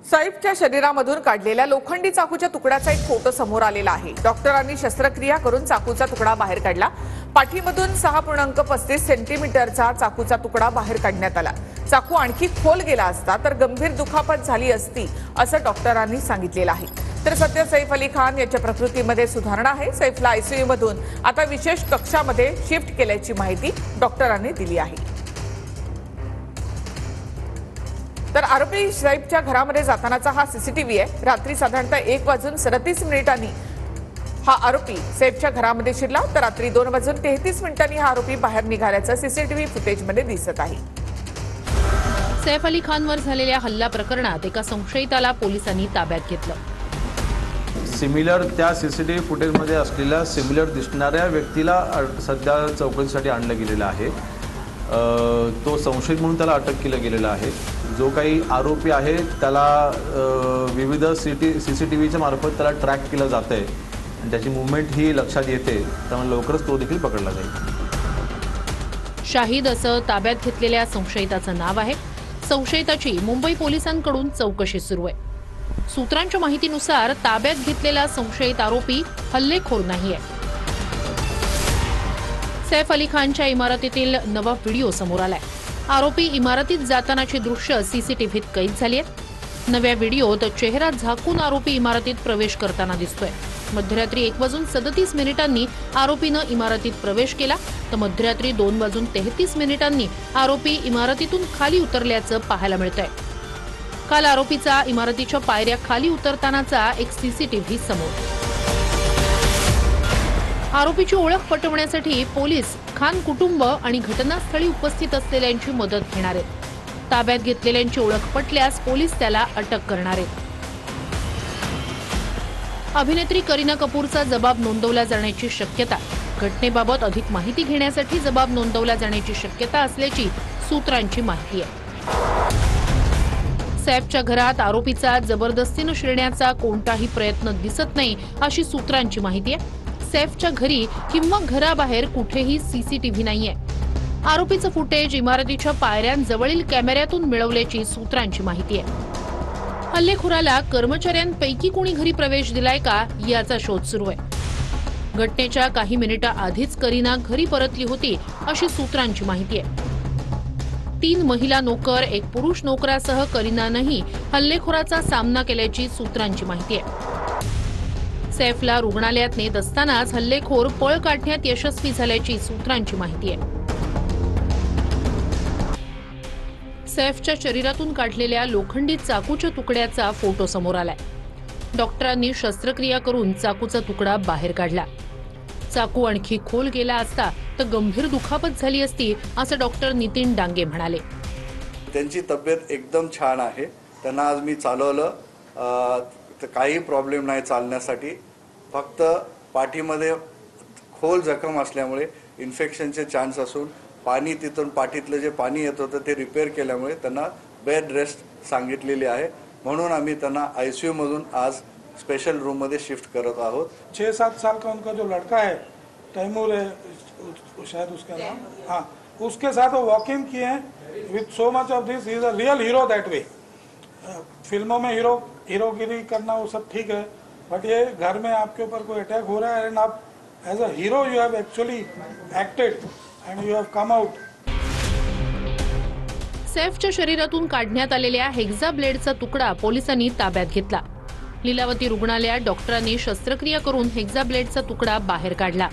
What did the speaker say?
सैफच्या शरीरामधून काढलेल्या लोखंडी चाकूच्या तुकड्याचा एक फोटो समोर आलेला आहे। डॉक्टरांनी शस्त्रक्रिया करून चाकूचा तुकडा बाहेर काढला। पाठीमधून 6.35 सेंटीमीटरचा चाकूचा तुकडा बाहेर काढण्यात आला। चाकू आणखी खोल गेला असता तर गंभीर दुखापत झाली असती असं डॉक्टरांनी सांगितलेलं आहे। तर सध्या सैफ अली खान याच्या प्रकृतीमध्ये सुधारणा आहे। सैफला आयसीयू मधून आता विशेष कक्षामध्ये शिफ्ट केल्याची माहिती डॉक्टरांनी दिली आहे। तर आरोपी सैफच्या घरामध्ये जातानाचा हा सीसीटीव्ही आहे। रात्री साधारणतः 1:37 हा आरोपी सैफच्या घरामध्ये शिरला, तर रात्री 2:33 हा आरोपी बाहेर निघाल्याचं सीसीटीव्ही फुटेजमध्ये दिसत आहे। सैफ अली खानवर झालेल्या हल्ला प्रकरणात एका संशयिताला पोलिसांनी ताब्यात घेतलं। सिमिलर त्या सीसीटीव्ही फुटेजमध्ये असलेल्या सिमिलर दिसणाऱ्या व्यक्तीला सध्या चौकशीसाठी आणलं गेलेलं आहे। तो संशयित म्हणून त्याला अटक केलं गेलेलं आहे। जो काही आरोपी आहे त्याला विविध सीसीटीव्हीच्या मार्फत त्याला ट्रॅक केलं जातंय आणि त्याची मूवमेंट ही लक्षात येते, त्यामुळे लवकरच तो देखील पकडला जाईल। शाहिद असं ताब्यात घेतलेल्या संशयिताचं नाव आहे। संशयिताची मुंबई पोलिसांकडून चौकशी सुरू आहे। सूत्रांच्या माहितीनुसार ताब्यात घेतलेला संशयित आरोपी हल्लेखोर नाहीये। सैफ अली खानच्या इमारतीतील नवा व्हिडिओ समोर आलाय। आरोपी इमारतीत जातानाची दृश्य सीसीटीव्हीत कैद झाली आहेत। नव्या व्हिडिओत चेहरा झाकून आरोपी इमारतीत प्रवेश करताना दिसतोय। मध्यरात्री 1:37 आरोपीनं इमारतीत प्रवेश केला, तर मध्यरात्री 2:33 आरोपी इमारतीतून खाली उतरल्याचं पाहायला मिळतंय। काल आरोपीचा इमारतीच्या पायऱ्या खाली उतरतानाचा एक सीसीटीव्ही समोर। आरोपीची ओळख पटवण्यासाठी पोलीस खान कुटुंब आणि घटनास्थळी उपस्थित असलेल्यांची मदत घेणार आहेत। ताब्यात घेतलेल्यांची ओळख पटल्यास पोलीस त्याला अटक करणार आहेत। अभिनेत्री करीना कपूरचा जबाब नोंदवला जाण्याची शक्यता, घटनेबाबत अधिक माहिती घेण्यासाठी जबाब नोंदवला जाण्याची शक्यता असल्याची सूत्रांची माहिती आहे। सैफच्या घरात आरोपीचा जबरदस्तीनं शिरण्याचा कोणताही प्रयत्न दिसत नाही अशी सूत्रांची माहिती आहे। सैफच्या घरी किंवा घराबाहेर कुठेही सीसीटीव्ही नाहीये। आरोपीचं फुटेज इमारतीच्या पायऱ्यांजवळील कॅमेऱ्यातून मिळवल्याची सूत्रांची माहिती आहे। हल्लेखोराला कर्मचाऱ्यांपैकी कोणी घरी प्रवेश दिलाय का याचा शोध सुरू आहे। घटनेच्या काही मिनिटांआधीच करीना घरी परतली होती अशी सूत्रांची माहिती आहे। 3 महिला नोकर, 1 पुरुष नोकरासह करीनानंही हल्लेखोराचा सामना केल्याची सूत्रांची माहिती आहे। सैफला रुग्णालयात नेत असतानाच हल्लेखोर पळ काढण्यात यशस्वी झाल्याची सूत्रांची माहिती आहे। सैफच्या शरीरातून काढलेल्या लोखंडी चाकूच्या तुकड्याचा फोटो समोर आलाय। डॉक्टरांनी शस्त्रक्रिया करून चाकूचा तुकडा बाहेर काढला। चाकू आणखी खोल गेला असता तर गंभीर दुखापत झाली असती असं डॉक्टर नितीन डांगे म्हणाले। त्यांची तब्येत एकदम छान आहे। त्यांना आज मी चालवलं, तर काही प्रॉब्लेम नाही चालण्यासाठी। फक्त पाठीमध्ये खोल जखम असल्यामुळे इन्फेक्शनचे चान्स असून पाणी तिथून पाठीतलं जे पाणी येत होतं ते रिपेअर केल्यामुळे त्यांना बेड रेस्ट सांगितलेली आहे। म्हणून आम्ही त्यांना आईसीयू मधून आज स्पेशल रूम मध्ये शिफ्ट करत आहोत। 6-7 साल का उनका जो लड़का है तैमूर है, शायद उसका नाम, हाँ, उसके साथ वो वॉक इन किए हैं with so much of this. He is a real hero that way. फिल्मों में हीरोगिरी करना वो सब ठीक है, बट ये घर में आपके ऊपर कोई अटैक हो रहा है एंड आप as a hero you have actually acted and you have come out. सैफच्या शरीरातून काढण्यात आलेल्या हेक्सा ब्लेडचा तुकडा पोलिसांनी ताब्यात घेतला। लीलावती रुग्णालयात डॉक्टरांनी शस्त्रक्रिया करून हेक्सा ब्लेडचा तुकडा बाहेर काढला।